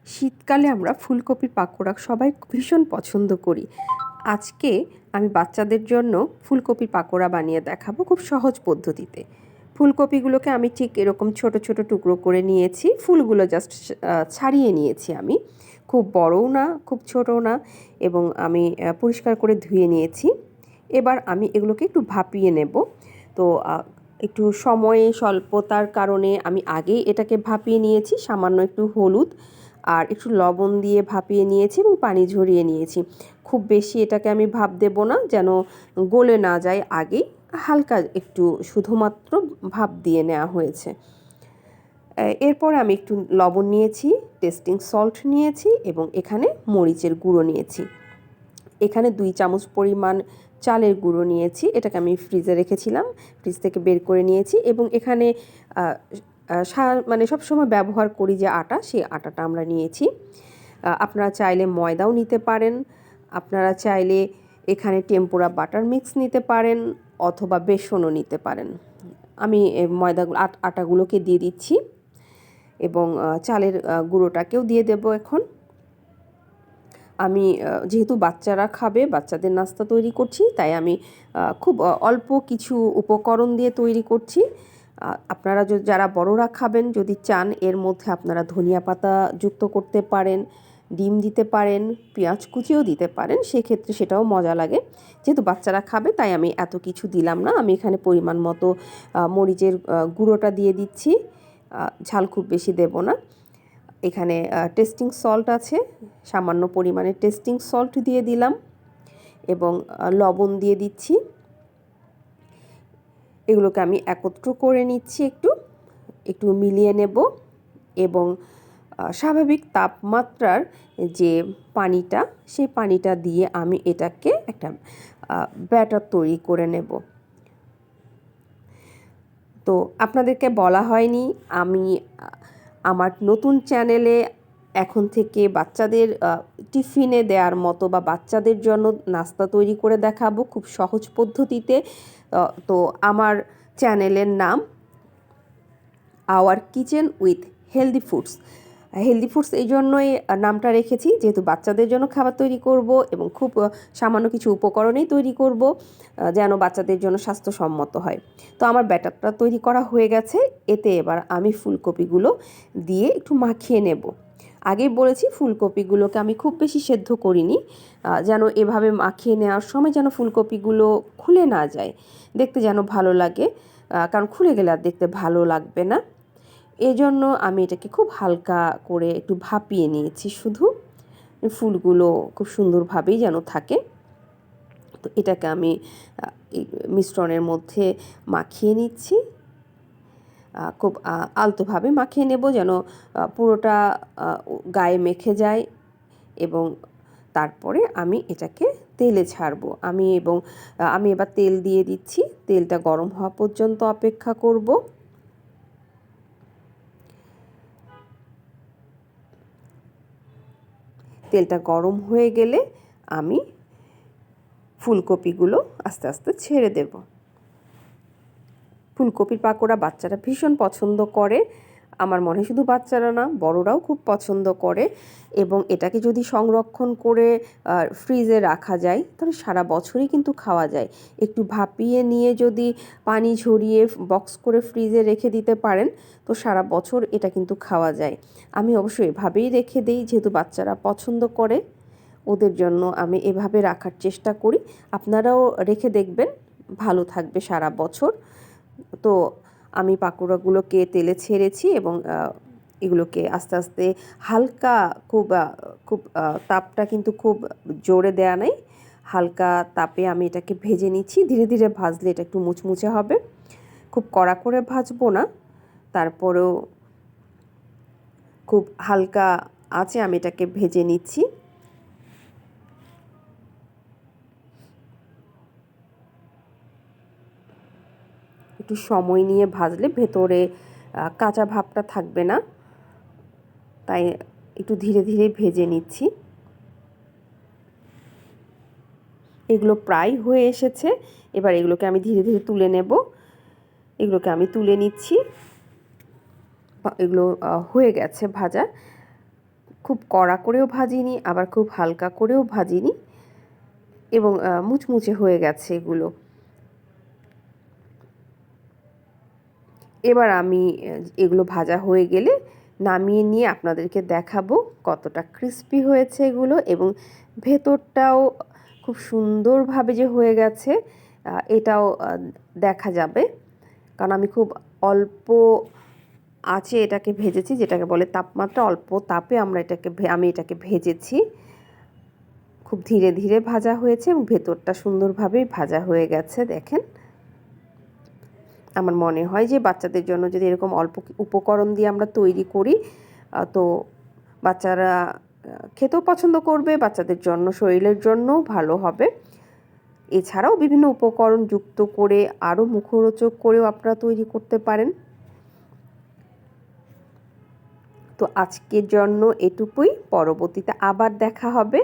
শীতকালে আমরা ফুলকপির পাকোড়া সবাই ভীষণ পছন্দ করি। আজকে আমি বাচ্চাদের জন্য ফুলকপির পাকোড়া বানিয়ে দেখাবো খুব সহজ পদ্ধতিতে। ফুলকপিগুলোকে আমি ঠিক এরকম ছোট ছোট টুকরো করে নিয়েছি। ফুলগুলো জাস্ট ছাড়িয়ে নিয়েছি আমি। খুব বড়ও না, খুব ছোটও না, এবং আমি পরিষ্কার করে ধুয়ে নিয়েছি। এবার আমি এগুলোকে একটু ভাপিয়ে নেব। তো একটু সময়ে স্বল্পতার কারণে আমি আগেই এটাকে ভাপিয়ে নিয়েছি। সামান্য একটু হলুদ আর একটু লবণ দিয়ে ভাপিয়ে নিয়েছি এবং পানি ঝরিয়ে নিয়েছি। খুব বেশি এটাকে আমি ভাপ দেব না, যেন গলে না যায় আগেই। হালকা একটু শুধুমাত্র ভাপ দিয়ে নেওয়া হয়েছে। এরপর আমি একটু লবণ নিয়েছি, টেস্টিং সল্ট নিয়েছি এবং এখানে মরিচের গুঁড়ো নিয়েছি। এখানে 2 চামচ পরিমাণ চালের গুঁড়ো নিয়েছি। এটাকে আমি ফ্রিজে রেখেছিলাম, ফ্রিজ থেকে বের করে নিয়েছি। এবং এখানে মানে সবসময় ব্যবহার করি যে আটা, সেই আটাটা আমরা নিয়েছি। আপনারা চাইলে ময়দাও নিতে পারেন, আপনারা চাইলে এখানে টেম্পুরা বাটার মিক্স নিতে পারেন, অথবা বেসনও নিতে পারেন। আমি আটাগুলোকে দিয়ে দিচ্ছি এবং চালের গুঁড়োটাকেও দিয়ে দেব এখন। আমি যেহেতু বাচ্চারা খাবে, বাচ্চাদের নাস্তা তৈরি করছি, তাই আমি খুব অল্প কিছু উপকরণ দিয়ে তৈরি করছি। আপনারা যারা বড়রা খাবেন, যদি চান এর মধ্যে আপনারা ধনিয়া পাতা যুক্ত করতে পারেন, ডিম দিতে পারেন, পেঁয়াজ কুচিও দিতে পারেন, সেক্ষেত্রে সেটাও মজা লাগে। যেহেতু বাচ্চারা খাবে তাই আমি এত কিছু দিলাম না। আমি এখানে পরিমাণ মতো মরিচের গুঁড়োটা দিয়ে দিচ্ছি, ঝাল খুব বেশি দেব না। এখানে টেস্টিং সল্ট আছে, সামান্য পরিমাণে টেস্টিং সল্ট দিয়ে দিলাম এবং লবণ দিয়ে দিচ্ছি। এগুলোকে আমি একত্র করে নিচ্ছি, একটু মিলিয়ে নেব এবং স্বাভাবিক তাপমাত্রার যে পানিটা, সেই পানিটা দিয়ে আমি এটাকে একটা ব্যাটার তৈরি করে নেব। তো আপনাদেরকে বলা হয়নি, আমি আমার নতুন চ্যানেলে এখন থেকে বাচ্চাদের টিফিনে দেওয়ার মতো বা বাচ্চাদের জন্য নাস্তা তৈরি করে দেখাবো খুব সহজ পদ্ধতিতে। তো আমার চ্যানেলের নাম hour kitchen with healthy foods. Healthy foods এই জন্যই নামটা রেখেছি, যেহেতু বাচ্চাদের জন্য খাবার তৈরি করব এবং খুব সামান্য কিছু উপকরণেই তৈরি করব, যেন বাচ্চাদের জন্য স্বাস্থ্যসম্মত হয়। তো আমার ব্যাটারটা তৈরি করা হয়ে গেছে। এতে এবার আমি ফুলকপিগুলো দিয়ে একটু মাখিয়ে নেব। আগেই বলেছি ফুলকপিগুলোকে আমি খুব বেশি সেদ্ধ করিনি, যেন এভাবে মাখিয়ে নেওয়ার সময় যেন ফুলকপিগুলো খুলে না যায়, দেখতে যেন ভালো লাগে, কারণ খুলে গেলে আর দেখতে ভালো লাগবে না। এজন্য আমি এটাকে খুব হালকা করে একটু ভাপিয়ে নিয়েছি, শুধু ফুলগুলো খুব সুন্দরভাবেই যেন থাকে। তো এটাকে আমি এই মিশ্রণের মধ্যে মাখিয়ে নিচ্ছি, খুব আলতোভাবে মাখিয়ে নেব, যেন পুরোটা গায়ে মেখে যায়। এবং তারপরে আমি এটাকে তেলে ছাড়বো। আমি এবার তেল দিয়ে দিচ্ছি। তেলটা গরম হওয়া পর্যন্ত অপেক্ষা করব। তেলটা গরম হয়ে গেলে আমি ফুলকপিগুলো আস্তে আস্তে ছেড়ে দেব। ফুলকপির পাকোড়া বাচ্চারা ভীষণ পছন্দ করে। আমার মনে হয় শুধু বাচ্চারা না, বড়রাও খুব পছন্দ করে। এবং এটাকে যদি সংরক্ষণ করে ফ্রিজে রাখা যায়, তাহলে সারা বছরই কিন্তু খাওয়া যায়। একটু ভাপিয়ে নিয়ে যদি পানি ঝরিয়ে বক্স করে ফ্রিজে রেখে দিতে পারেন, তো সারা বছর এটা কিন্তু খাওয়া যায়। আমি অবশ্যই এভাবেই রেখে দিই, যেহেতু বাচ্চারা পছন্দ করে, ওদের জন্য আমি এভাবে রাখার চেষ্টা করি। আপনারাও রেখে দেখবেন, ভালো থাকবে সারা বছর। তো আমি পাকোড়াগুলোকে তেলে ছেড়েছি এবং এগুলোকে আস্তে আস্তে হালকা, খুব তাপটা কিন্তু খুব জোরে দেয়া নাই, হালকা তাপে আমি এটাকে ভেজে নিচ্ছি। ধীরে ধীরে ভাজলে এটা একটু মুচমুচে হবে, খুব কড়া করে ভাজবো না। তারপরেও খুব হালকা আঁচে আমি এটাকে ভেজে নিচ্ছি। একটু সময় নিয়ে ভাজলে ভেতরে কাঁচা ভাবটা থাকবে না, তাই একটু ধীরে ধীরে ভেজে নিচ্ছি। এগুলো প্রায় হয়ে এসেছে। এবার এগুলোকে আমি ধীরে ধীরে তুলে নেব। এগুলোকে আমি তুলে নিচ্ছি। এগুলো হয়ে গেছে ভাজা। খুব কড়া করেও ভাজিনি, আবার খুব হালকা করেও ভাজিনি, এবং মুচমুচে হয়ে গেছে এগুলো। এবার আমি এগুলো ভাজা হয়ে গেলে নামিয়ে নিয়ে আপনাদেরকে দেখাবো কতটা ক্রিস্পি হয়েছে এগুলো, এবং ভেতরটাও খুব সুন্দরভাবে যে হয়ে গেছে এটাও দেখা যাবে। কারণ আমি খুব অল্প আঁচে এটাকে ভেজেছি, যেটাকে বলে তাপমাত্রা অল্প তাপে আমি এটাকে ভেজেছি। খুব ধীরে ধীরে ভাজা হয়েছে এবং ভেতরটা সুন্দরভাবেই ভাজা হয়ে গেছে। দেখেন, আমার মনে হয় যে বাচ্চাদের জন্য যদি এরকম অল্প উপকরণ দিয়ে আমরা তৈরি করি তো বাচ্চারা খেতেও পছন্দ করবে, বাচ্চাদের জন্য শরীরের জন্যও ভালো হবে। এছাড়াও বিভিন্ন উপকরণ যুক্ত করে আরও মুখরোচক করেও আপনারা তৈরি করতে পারেন। তো আজকের জন্য এটুকুই, পরবর্তীতে আবার দেখা হবে।